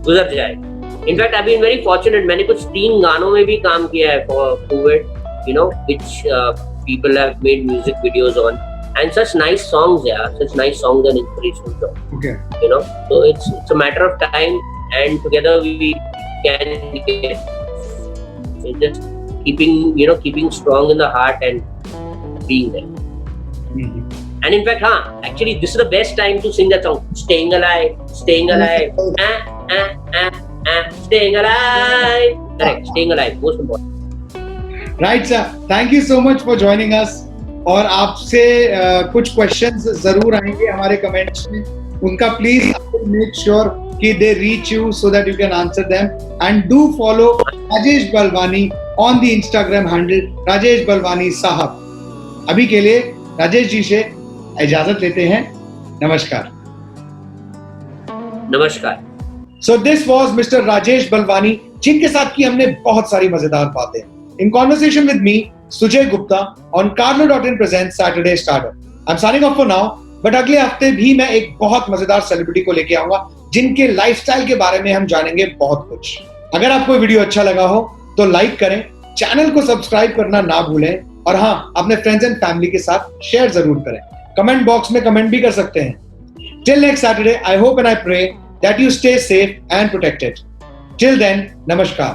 गुजर जाएगा. In fact, I've been very fortunate. मैंने कुछ 3 गानों में भी काम किया है for COVID, which people have made music videos on. And such nice songs, such nice songs and inspirational songs. Okay. So it's a matter of time, and together we can get. So just keeping strong in the heart and being there. Mm-hmm. And in fact, actually, this is the best time to sing that song. Staying alive, staying alive, staying alive. Correct, staying alive, most important. Right, sir. Thank you so much for joining us. और आपसे कुछ questions जरूर आएंगे हमारे comments में. उनका please make sure कि they reach you so that you can answer them. And do follow Rajesh Balwani on the Instagram handle Rajesh Balwani साहब. अभी के लिए राजेश जी से इजाजत लेते हैं. नमस्कार. नमस्कार. So this was mister Rajesh Balwani, जिनके साथ की हमने बहुत सारी मजेदार बातें. In conversation with me Sujay Gupta on Carlo.in presents Saturday Startup. I'm signing off for now, but अगले हफ्ते भी मैं एक बहुत मजेदार सेलिब्रिटी को लेके आऊंगा जिनके लाइफस्टाइल के बारे में हम जानेंगे बहुत कुछ. अगर आपको वीडियो अच्छा लगा हो तो लाइक करें, चैनल को सब्सक्राइब करना ना भूलें, और अपने फ्रेंड्स एंड फैमिली के साथ शेयर जरूर करें. कमेंट बॉक्स में कमेंट भी कर सकते हैं. Till next Saturday, I hope and I pray that you stay safe and protected. Till then, namaskar.